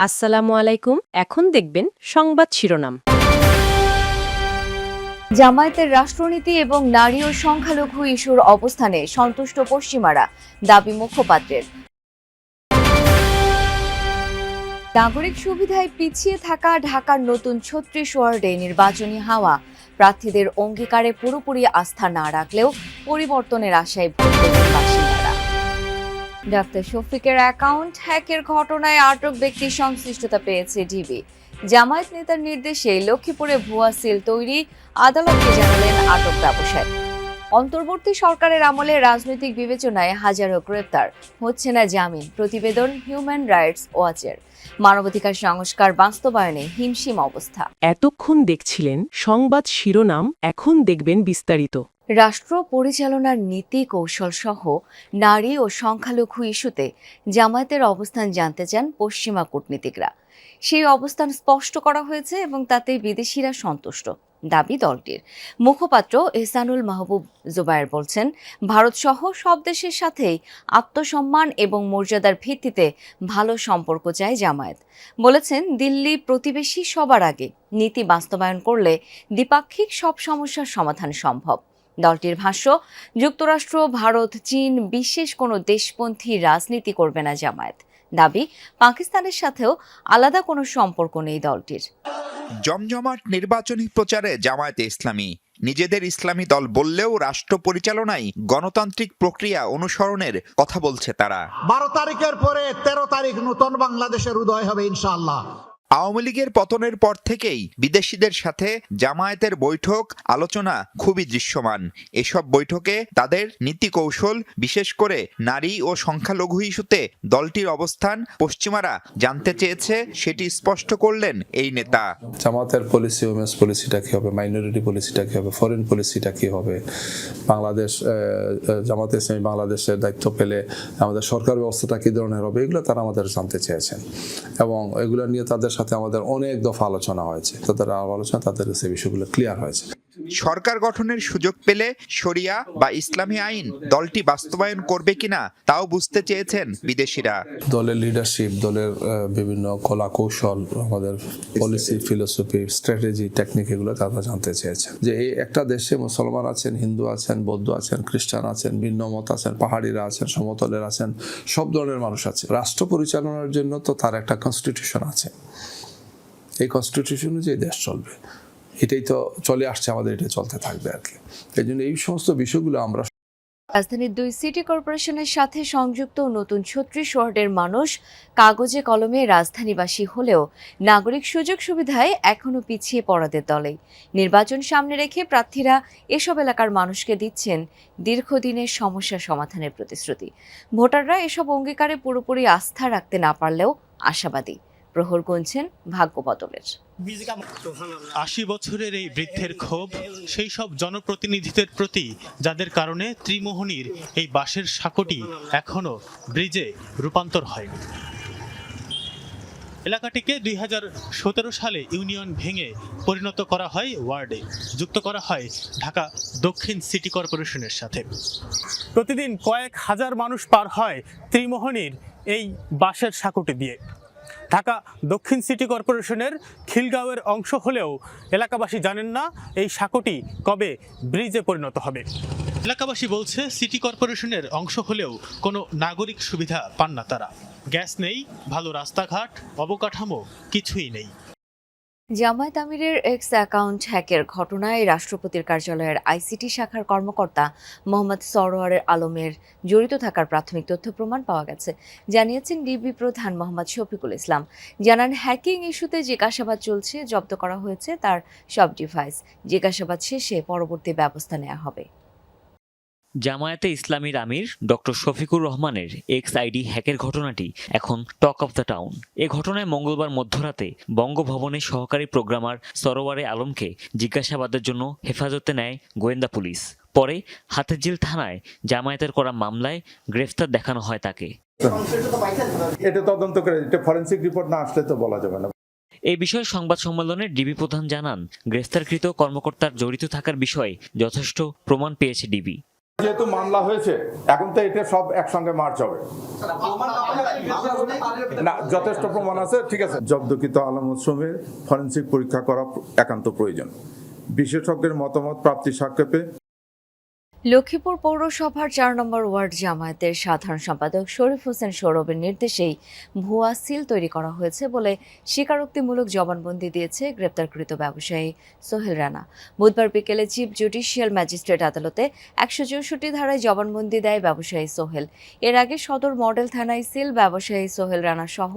আসসালামু আলাইকুম। এখন দেখবেন সংবাদ শিরোনাম। জামায়াতের রাষ্ট্রনীতি এবং নারী ও সংখ্যালঘু ইস্যুর অবস্থানে সন্তুষ্ট পশ্চিমারা, দাবি মুখপাত্রের। নাগরিক সুবিধায় পিছিয়ে থাকা ঢাকার নতুন ৩৬ ওয়ার্ডে নির্বাচনী হাওয়া, প্রার্থীদের অঙ্গীকারে পুরোপুরি আস্থা না রাখলেও পরিবর্তনের আশায় ভোট দেবেন বাসিন্দারা। ডাক্তার শফিকের অ্যাকাউন্ট হ্যাকের ঘটনায় আটক ব্যক্তির সংশ্লিষ্টতা পেয়েছে ডিবি। জামায়াত নেতার নির্দেশে লক্ষ্মীপুরে ভুয়া সিল তৈরি, আদালতকে জানালেন আটক ব্যবসায়ী। অন্তর্বর্তী সরকারের আমলে রাজনৈতিক বিবেচনায় হাজারো গ্রেপ্তার, হচ্ছে না জামিন, প্রতিবেদন হিউম্যান রাইটস ওয়াচের। মানবাধিকার সংস্কার বাস্তবায়নে হিমশিম অবস্থা। এতক্ষণ দেখছিলেন সংবাদ শিরোনাম, এখন দেখবেন বিস্তারিত। রাষ্ট্র পরিচালনার নীতি কৌশল সহ নারী ও সংখ্যালঘু ইস্যুতে জামায়াতের অবস্থান জানতে চান পশ্চিমা কূটনীতিকরা। সেই অবস্থান স্পষ্ট করা হয়েছে এবং তাতে বিদেশিরা সন্তুষ্ট, দাবি দলটির। মুখপাত্র এহসানুল মাহবুব জুবায়ের বলছেন, ভারত সহ সব দেশের সাথেই আত্মসম্মান এবং মর্যাদার ভিত্তিতে ভালো সম্পর্ক চায় জামায়াত। বলেছেন, দিল্লি প্রতিবেশী সবার আগে, নীতি বাস্তবায়ন করলে দ্বিপাক্ষিক সব সমস্যার সমাধান সম্ভব। দলটির ভাষ্য, যুক্তরাষ্ট্র, ভারত, চীন, বিশেষ কোনো দেশপন্থী রাজনীতি করবে না জামায়াত। দাবি, পাকিস্তানের সাথেও আলাদা কোনো সম্পর্ক নেই দলটির। জমজমাট নির্বাচনী প্রচারে জামায়াতে ইসলামী নিজেদের ইসলামী দল বললেও রাষ্ট্র পরিচালনায় গণতান্ত্রিক প্রক্রিয়া অনুসরণের কথা বলছে তারা। 12 তারিখের পরে 13 তারিখ নতুন বাংলাদেশের উদয় হবে ইনশাআল্লাহ। আওয়ামী লীগের পতনের পর থেকেই বিদেশিদের সাথে জামায়াতের বৈঠক আলোচনা খুবই দৃশ্যমান। এসব বৈঠকে তাদের নীতি কৌশল, বিশেষ করে নারী ও সংখ্যালঘু ইস্যুতে দলটির অবস্থান পশ্চিমারা জানতে চেয়েছে, সেটি স্পষ্ট করলেন এই নেতা। জামাতের পলিসি, ওমেন্স পলিসিটা কি হবে, মাইনরিটি পলিসিটা কি হবে, ফরেন পলিসিটা কি হবে, বাংলাদেশ জামাতে ইসলামী বাংলাদেশের দায়িত্ব পেলে আমাদের সরকার ব্যবস্থাটা কি ধরনের হবে, এগুলো তারা আমাদের জানতে চেয়েছেন এবং এগুলো নিয়ে তাদের সাথে আমাদের অনেক দফা আলোচনা হয়েছে। তাদের আলোচনা, তাদের কাছে বিষয়গুলো ক্লিয়ার হয়েছে। সরকার গঠনের সুযোগ পেলে শরিয়া বা ইসলামী আইন দলটি বাস্তবায়ন করবে কিনা তাও বুঝতে চেয়েছেন বিদেশিরা। দলের লিডারশিপ, দলের বিভিন্ন কলা কৌশল, আমাদের পলিসি, ফিলোসফি, স্ট্র্যাটেজি, টেকনিক, এগুলো তারা জানতে চেয়েছেন। যে এই একটা দেশে মুসলমান আছেন, হিন্দু আছেন, বৌদ্ধ আছেন, খ্রিস্টান আছেন, ভিন্ন মত আছেন, পাহাড়িরা আছেন, সমতলের আছেন, সব ধরনের মানুষ আছে। রাষ্ট্র পরিচালনার জন্য তো তার একটা কনস্টিটিউশন আছে। এই কনস্টিটিউশন অনুযায়ী দেশ চলবে, এটাই তো চলে আসছে, আমাদের এটা চলতে থাকবে আর কি। এই জন্য এই সমস্ত বিষয়গুলো আমরা। রাজধানীর 2 সিটি কর্পোরেশনের সাথে সংযুক্ত নতুন 36 ওয়ার্ডের মানুষ কাগজে কলমে রাজধানীবাসী হলেও নাগরিক সুযোগ সুবিধায় এখনও পিছিয়ে পড়াদের দলেই। নির্বাচন সামনে রেখে প্রার্থীরা এসব এলাকার মানুষকে দিচ্ছেন দীর্ঘদিনের সমস্যা সমাধানের প্রতিশ্রুতি। ভোটাররা এসব অঙ্গীকারে পুরোপুরি আস্থা রাখতে না পারলেও আশাবাদী। প্রহর গুনছেন ভাগ্য বদলের। 80 বছরের এই বৃদ্ধের ক্ষোভ সেই সব জনপ্রতিনিধিদের প্রতি যাদের কারণে ত্রিমোহনীর এই বাঁশের সাঁকোটি এখনো ব্রিজে রূপান্তর হয়নি। এলাকাটিকে 2017 সালে ইউনিয়ন ভেঙে পরিণত করা হয় ওয়ার্ডে, যুক্ত করা হয় ঢাকা দক্ষিণ সিটি কর্পোরেশনের সাথে। প্রতিদিন কয়েক হাজার মানুষ পার হয় ত্রিমোহনীর এই বাঁশের সাঁকোটি দিয়ে। ঢাকা দক্ষিণ সিটি কর্পোরেশনের খিলগাঁওয়ের অংশ হলেও এলাকাবাসী জানেন না এই সাঁকোটি কবে ব্রিজে পরিণত হবে। এলাকাবাসী বলছে, সিটি কর্পোরেশনের অংশ হলেও কোনো নাগরিক সুবিধা পান না তারা। গ্যাস নেই, ভালো রাস্তাঘাট, অবকাঠামো কিছুই নেই। জামায়াত আমিরের এক্স অ্যাকাউন্ট হ্যাকের ঘটনায় রাষ্ট্রপতির কার্যালয়ের আইসিটি শাখার কর্মকর্তা মোহাম্মদ সরোয়ার আলমের জড়িত থাকার প্রাথমিক তথ্য প্রমাণ পাওয়া গেছে, জানিয়েছেন ডিবি প্রধান মোহাম্মদ শফিকুল ইসলাম। জানান, হ্যাকিং ইস্যুতে জিজ্ঞাসাবাদ চলছে, জব্দ করা হয়েছে তার সব ডিভাইস। জিজ্ঞাসাবাদ শেষে পরবর্তী ব্যবস্থা নেওয়া হবে। জামায়াতে ইসলামীর আমির ডক্টর শফিকুর রহমানের এক্স আইডি হ্যাকের ঘটনাটি এখন টক অফ দ্য টাউন। এ ঘটনায় মঙ্গলবার মধ্যরাতে বঙ্গভবনের সহকারী প্রোগ্রামার সরোয়ারে আলমকে জিজ্ঞাসাবাদের জন্য হেফাজতে নেয় গোয়েন্দা পুলিশ। পরে হাতিরঝিল থানায় জামায়াতের করা মামলায় গ্রেফতার দেখানো হয় তাকে। এটা তদন্ত করে, এটা ফরেনসিক রিপোর্ট না আসলে তো বলা যাবে না। এই বিষয়ে সংবাদ সম্মেলনে ডিবি প্রধান জানান, গ্রেফতারকৃত কর্মকর্তার জড়িত থাকার বিষয়ে যথেষ্ট প্রমাণ পেয়েছে ডিবি। যেহেতু মামলা হয়েছে, এখন তো এটা সব একসঙ্গে মার্চ হবে। না, যথেষ্ট প্রমাণ আছে, ঠিক আছে। জব্দকৃত আলামত সমূহের ফরেনসিক পরীক্ষা করা একান্ত প্রয়োজন। বিশেষজ্ঞের মতামত প্রাপ্তির সাপেক্ষে লক্ষ্মীপুর পৌরসভার 4 নম্বর ওয়ার্ড জামায়াতের সাধারণ সম্পাদক শরীফ হোসেন সৌরভের নির্দেশেই ভুয়া সিল তৈরি করা হয়েছে বলে স্বীকারোক্তিমূলক জবানবন্দি দিয়েছে গ্রেপ্তারকৃত ব্যবসায়ী সোহেল রানা। বুধবার বিকেলে চিফ জুডিশিয়াল ম্যাজিস্ট্রেট আদালতে 164 ধারায় জবানবন্দি দেয় ব্যবসায়ী সোহেল। এর আগে সদর মডেল থানায় সিল ব্যবসায়ী সোহেল রানা সহ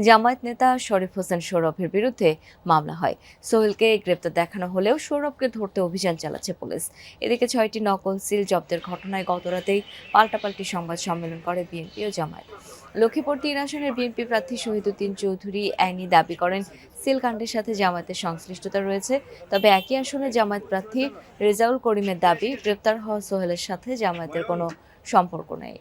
জামায়াত নেতা শরীফ হোসেন সৌরভের বিরুদ্ধে মামলা হয়। সোহেলকে গ্রেপ্তার দেখানো হলেও সৌরভকে ধরতে অভিযান চালাচ্ছে পুলিশ। এদিকে 6টি নকল সিল জব্দের ঘটনায় গতরাতেই পাল্টাপাল্টি সংবাদ সম্মেলন করে বিএনপি ও জামায়াত। লক্ষ্মীপুর 3 আসনের বিএনপি প্রার্থী শহীদুদ্দিন চৌধুরী আইনি দাবি করেন সিল কাণ্ডের সাথে জামায়াতের সংশ্লিষ্টতা রয়েছে। তবে একই আসনে জামায়াত প্রার্থী রেজাউল করিমের দাবি, গ্রেপ্তার হওয়া সোহেলের সাথে জামায়াতের কোনো সম্পর্ক নেই।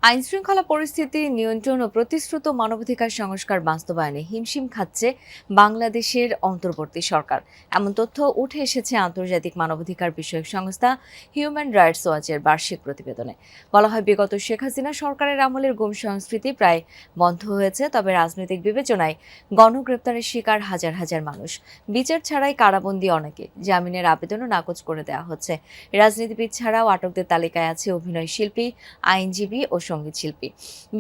আইনশৃঙ্খলা পরিস্থিতি নিয়ন্ত্রণ ও প্রতিশ্রুত মানবাধিকার সংস্কার বাস্তবায়নে হিমশিম খাচ্ছে বাংলাদেশের অন্তর্বর্তী সরকার। এমন তথ্য উঠে এসেছে আন্তর্জাতিক মানবাধিকার বিষয়ক সংস্থা হিউম্যান রাইটস ওয়াচের বার্ষিক প্রতিবেদনে। বলা হয়, বিগত শেখ হাসিনা সরকারের আমলের গুম সংস্কৃতি প্রায় বন্ধ হয়েছে। তবে রাজনৈতিক বিবেচনায় গণগ্রেপ্তারের শিকার হাজার হাজার মানুষ। বিচার ছাড়াই কারাবন্দী অনেকে, জামিনের আবেদনও নাকচ করে দেওয়া হচ্ছে। রাজনীতিবিদ ছাড়াও আটকদের তালিকায় আছে অভিনয় শিল্পী, আইনজীবী ও সঙ্গীত শিল্পী।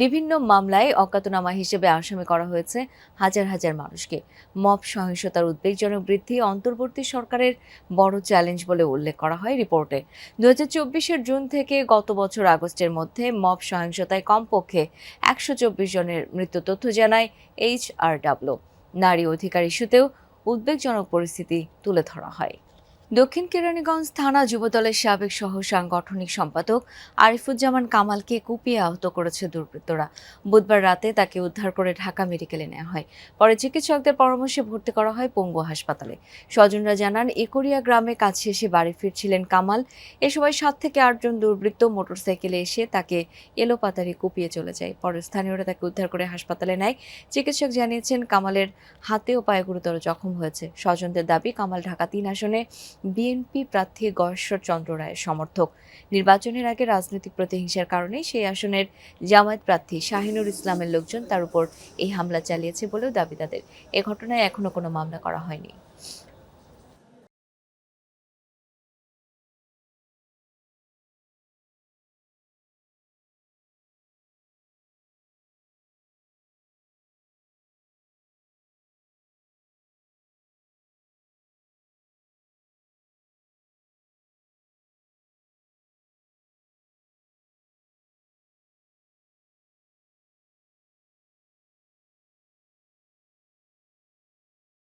বিভিন্ন মামলায় অজ্ঞাতনামা হিসেবে আসামি করা হয়েছে হাজার হাজার মানুষকে। মব সহিংসতার উদ্বেগজনক বৃদ্ধি অন্তর্বর্তী সরকারের বড় চ্যালেঞ্জ বলে উল্লেখ করা হয় রিপোর্টে। 2024 জুন থেকে গত বছর আগস্টের মধ্যে মব সহিংসতায় কমপক্ষে 124 জনের মৃত্যু তথ্য জানায় HRW। নারী অধিকার ইস্যুতেও উদ্বেগজনক পরিস্থিতি তুলে ধরা হয়। দক্ষিণ কেরানীগঞ্জ থানা যুবদলের সাবেক সহ সাংগঠনিক সম্পাদক আরিফুজ্জামান কামালকে কুপিয়ে আহত করেছে দুর্বৃত্তরা। বুধবার রাতে তাকে উদ্ধার করে ঢাকা মেডিকেলে নেওয়া হয়। পরে চিকিৎসকদের পরামর্শে ভর্তি করা হয় পঙ্গু হাসপাতালে। স্বজনরা জানান, একরিয়া গ্রামে কাজ শেষে বাড়ি ফিরছিলেন কামাল। এ সময় 7 থেকে 8 জন দুর্বৃত্ত মোটরসাইকেলে এসে তাকে এলোপাতাড়ি কুপিয়ে চলে যায়। পরে স্থানীয়রা তাকে উদ্ধার করে হাসপাতালে নেয়। চিকিৎসক জানিয়েছেন, কামালের হাতে ও পায়ে গুরুতর জখম হয়েছে। স্বজনদের দাবি, কামাল ঢাকা 3 আসনে বিএনপি প্রার্থী গয়েশ্বর চন্দ্র রায়ের সমর্থক। নির্বাচনের আগে রাজনৈতিক প্রতিহিংসার কারণে সেই আসনের জামায়াত প্রার্থী শাহিনুর ইসলামের লোকজন তার উপর এই হামলা চালিয়েছে বলেও দাবি তাদের। এ ঘটনায় এখনো কোনো মামলা করা হয়নি।